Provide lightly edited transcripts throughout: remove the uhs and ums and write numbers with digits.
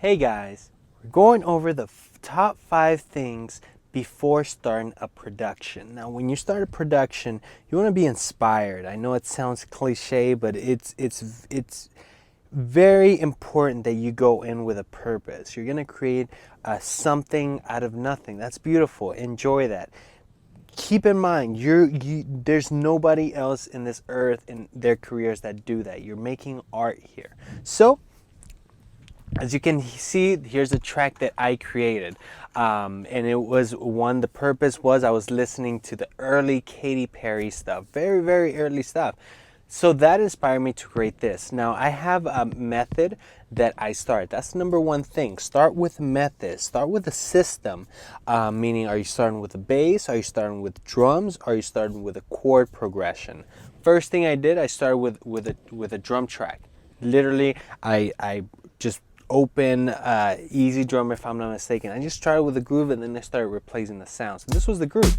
Hey guys, we're going over the top 5 things before starting a production. Now, when you start a production, you want to be inspired. I know it sounds cliche, but it's very important that you go in with a purpose. You're going to create something out of nothing. That's beautiful. Enjoy that. Keep in mind, there's nobody else in this earth in their careers that do that. You're making art here. So, as you can see, here's a track that I created. And it was the purpose was I was listening to the early Katy Perry stuff, very, very early stuff. So that inspired me to create this. Now, I have a method that I start. That's number one thing. Start with method. Start with a system. Meaning, are you starting with a bass? Are you starting with drums? Are you starting with a chord progression? First thing I did, I started with a drum track. Literally, I just open easy drum, if I'm not mistaken. I just started with the groove and then I started replacing the sound. So this was the groove.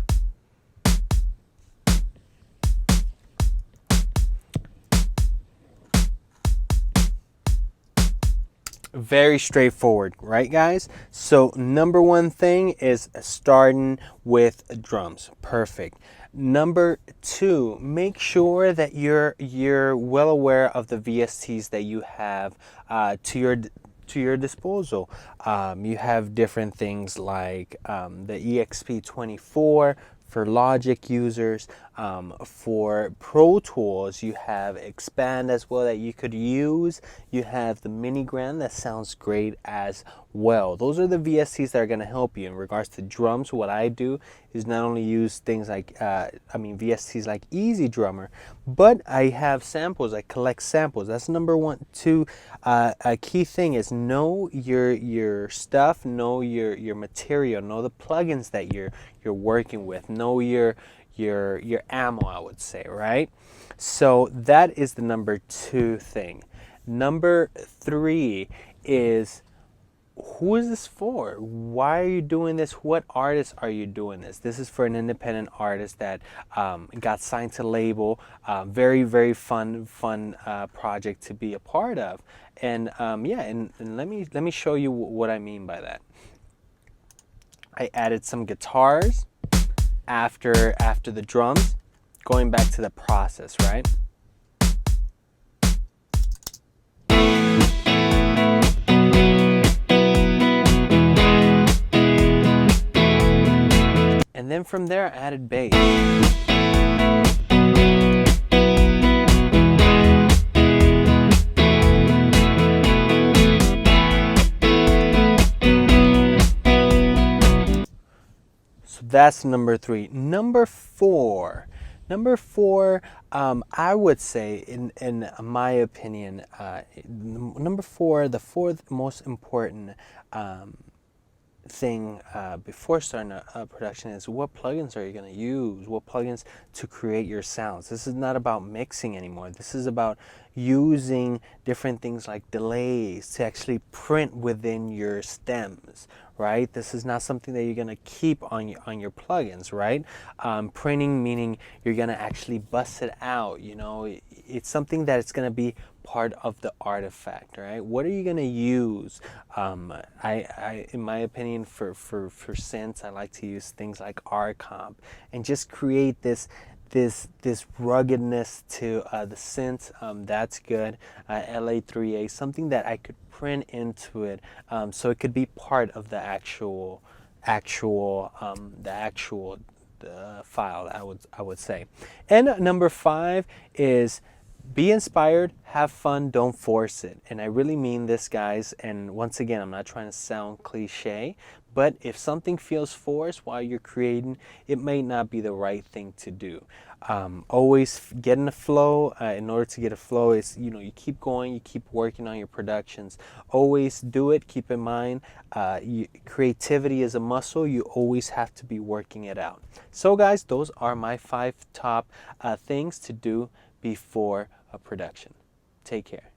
Very straightforward, right guys? So number one thing is starting with drums. Perfect. Number two, make sure that you're well aware of the VSTs that you have to your disposal. You have different things like the EXP24 for Logic users. For Pro Tools, you have Expand as well that you could use. You have the Minigram that sounds great as well. Those are the VSTs that are going to help you. In regards to drums, what I do is not only use things like, VSTs like Easy Drummer, but I have samples. I collect samples. That's number one. Two, a key thing is know your stuff, know your material, know the plugins that you're working with, know your ammo, I would say, right? So that is the number two thing. Number three is, who is this for? Why are you doing this? What artists are you doing this? This is for an independent artist that got signed to label. Very, very fun project to be a part of. And and let me show you what I mean by that. I added some guitars after the drums, going back to the process, right? And then from there, I added bass. So that's number three. Number four, I would say, in my opinion, number four, the fourth most important thing before starting a production is what plugins are you going to use, what plugins to create your sounds. This is not about mixing anymore. This is about using different things like delays to actually print within your stems, right? This is not something that you're going to keep on your plugins, right? Printing, meaning you're going to actually bust it out, it's something that it's going to be part of the artifact, right? What are you going to use? I in my opinion, for synths, I like to use things like RComp and just create this ruggedness to the synths. That's good. LA3A, something that I could print into it, so it could be part of the actual file, I would say. And number five is, be inspired, have fun, don't force it. And I really mean this, guys. And once again, I'm not trying to sound cliche, but if something feels forced while you're creating, it may not be the right thing to do. Always get in a flow. In order to get a flow, is you keep going, you keep working on your productions. Always do it. Keep in mind, creativity is a muscle. You always have to be working it out. So guys, those are my 5 top things to do before a production. Take care.